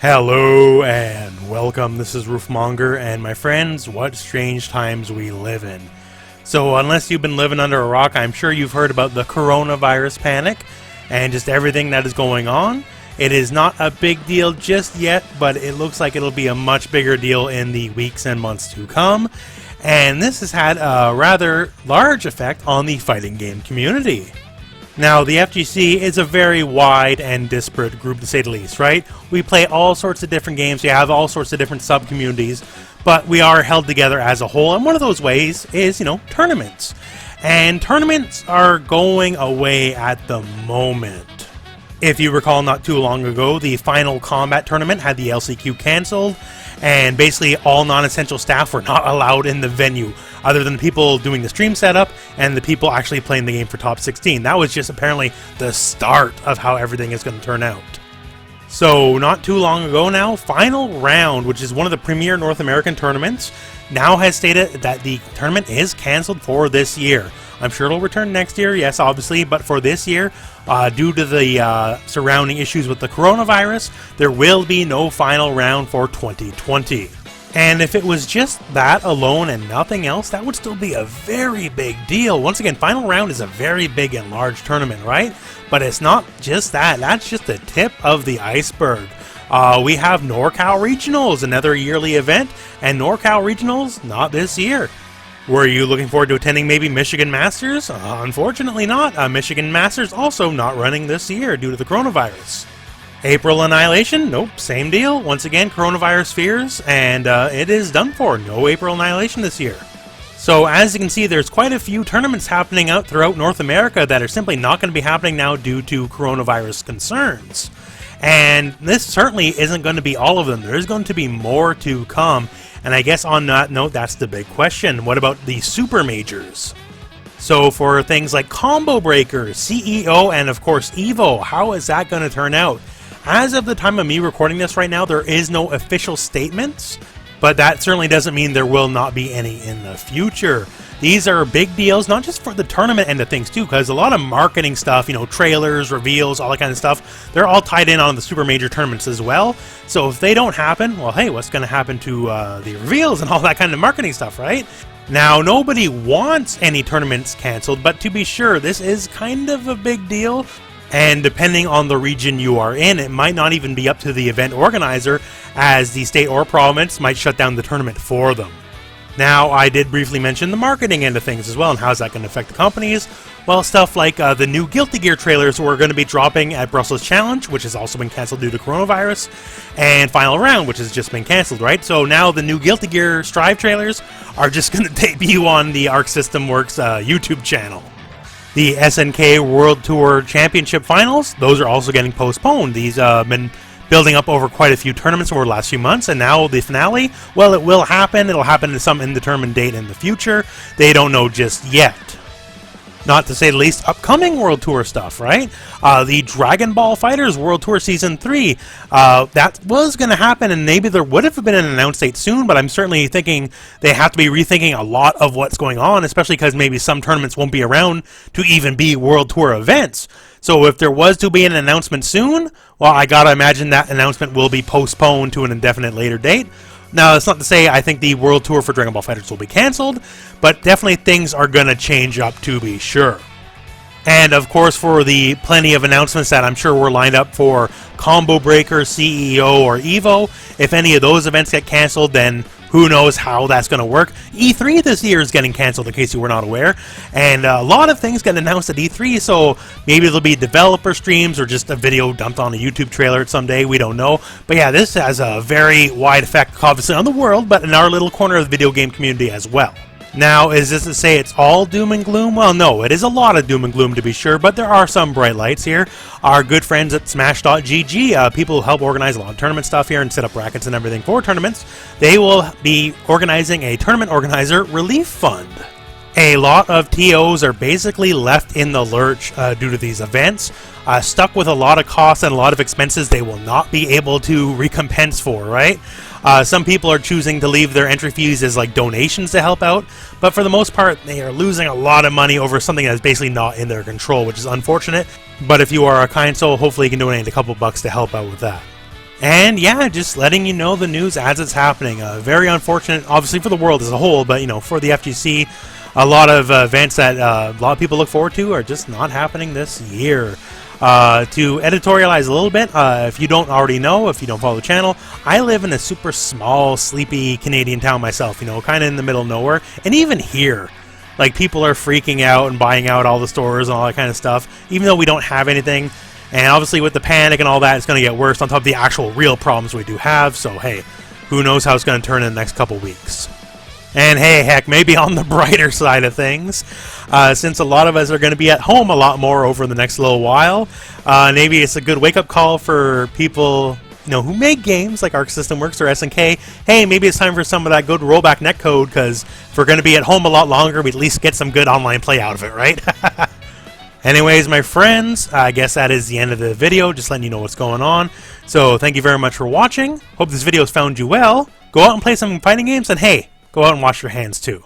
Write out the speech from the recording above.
Hello and welcome. This is Rooflemonger, and my friends, what strange times we live in. So unless you've been living under a rock, I'm sure you've heard about the coronavirus panic and just everything that is going on. It is not a big deal just yet, but it looks like it'll be a much bigger deal in the weeks and months to come. And this has had a rather large effect on the fighting game community. Now, the FGC is a very wide and disparate group, to say the least, right? We play all sorts of different games, we have all sorts of different sub-communities, but we are held together as a whole, and one of those ways is, tournaments. And tournaments are going away at the moment. If you recall, not too long ago, the Final Combat tournament had the LCQ cancelled, and basically all non-essential staff were not allowed in the venue, other than the people doing the stream setup and the people actually playing the game for top 16. That was just apparently the start of how everything is going to turn out. So not too long ago now, Final Round, which is one of the premier North American tournaments, now has stated that the tournament is cancelled for this year. I'm sure it'll return next year, yes, obviously, but for this year, due to the surrounding issues with the coronavirus, there will be no Final Round for 2020. And if it was just that alone and nothing else, that would still be a very big deal. Once again, Final Round is a very big and large tournament, right? But it's not just that. That's just the tip of the iceberg. We have NorCal Regionals, another yearly event, and NorCal Regionals, not this year. Were you looking forward to attending maybe Michigan Masters? Unfortunately not. Michigan Masters also not running this year due to the coronavirus. April Annihilation? Nope, same deal. Once again, coronavirus fears, and it is done for. No April Annihilation this year. So as you can see, there's quite a few tournaments happening out throughout North America that are simply not going to be happening now due to coronavirus concerns. And this certainly isn't going to be all of them. There's going to be more to come. And I guess on that note, that's the big question. What about the super majors? So for things like Combo Breaker, CEO, and of course Evo, how is that going to turn out? As of the time of me recording this right now, there is no official statements, but that certainly doesn't mean there will not be any in the future. These are big deals, not just for the tournament end of things too, because a lot of marketing stuff, trailers, reveals, all that kind of stuff, they're all tied in on the super major tournaments as well. So if they don't happen, well, hey, what's going to happen to the reveals and all that kind of marketing stuff, right? Now, nobody wants any tournaments canceled, but to be sure, this is kind of a big deal. And depending on the region you are in, it might not even be up to the event organizer, as the state or province might shut down the tournament for them. Now, I did briefly mention the marketing end of things as well, and how's that going to affect the companies? Well, stuff like the new Guilty Gear trailers we're going to be dropping at Brussels Challenge, which has also been cancelled due to coronavirus, and Final Round, which has just been cancelled, right? So now the new Guilty Gear Strive trailers are just going to debut on the Arc System Works YouTube channel. The SNK World Tour Championship Finals, those are also getting postponed. These have been building up over quite a few tournaments over the last few months, and now the finale, well, it will happen. It'll happen to some indeterminate date in the future. They don't know just yet. Not to say the least, upcoming World Tour stuff, right? The Dragon Ball FighterZ World Tour Season 3, that was going to happen, and maybe there would have been an announced date soon, but I'm certainly thinking they have to be rethinking a lot of what's going on, especially because maybe some tournaments won't be around to even be World Tour events. So if there was to be an announcement soon, well, I gotta imagine that announcement will be postponed to an indefinite later date. Now, that's not to say I think the World Tour for Dragon Ball FighterZ will be cancelled, but definitely things are going to change up to be sure. And of course, for the plenty of announcements that I'm sure were lined up for Combo Breaker, CEO, or Evo, if any of those events get cancelled, then who knows how that's going to work. E3 this year is getting cancelled, in case you were not aware. And a lot of things get announced at E3, so maybe there'll be developer streams or just a video dumped on a YouTube trailer someday. We don't know. But yeah, this has a very wide effect, obviously, on the world, but in our little corner of the video game community as well. Now, is this to say it's all doom and gloom? Well, no, it is a lot of doom and gloom to be sure, but there are some bright lights here. Our good friends at Smash.gg, people who help organize a lot of tournament stuff here and set up brackets and everything for tournaments, they will be organizing a tournament organizer relief fund. A lot of TOs are basically left in the lurch due to these events, stuck with a lot of costs and a lot of expenses they will not be able to recompense for, right? Some people are choosing to leave their entry fees as like donations to help out, but for the most part, they are losing a lot of money over something that's basically not in their control, which is unfortunate. But if you are a kind soul, hopefully you can donate a couple bucks to help out with that. And yeah, just letting you know the news as it's happening. Very unfortunate, obviously, for the world as a whole, but, you know, for the FGC, a lot of events that a lot of people look forward to are just not happening this year. To editorialize a little bit, if you don't already know, if you don't follow the channel, I live in a super small, sleepy Canadian town myself, you know, kind of in the middle of nowhere. And even here, like, people are freaking out and buying out all the stores and all that kind of stuff, even though we don't have anything. And obviously with the panic and all that, it's going to get worse on top of the actual real problems we do have. So, hey, who knows how it's going to turn in the next couple weeks. And hey, heck, maybe on the brighter side of things, since a lot of us are going to be at home a lot more over the next little while, maybe it's a good wake-up call for people, you know, who make games like Arc System Works or SNK. Hey, maybe it's time for some of that good rollback netcode, because if we're going to be at home a lot longer, we at least get some good online play out of it, right? Anyways, my friends, I guess that is the end of the video, just letting you know what's going on. So, thank you very much for watching. Hope this video has found you well. Go out and play some fighting games, and hey, go out and wash your hands too.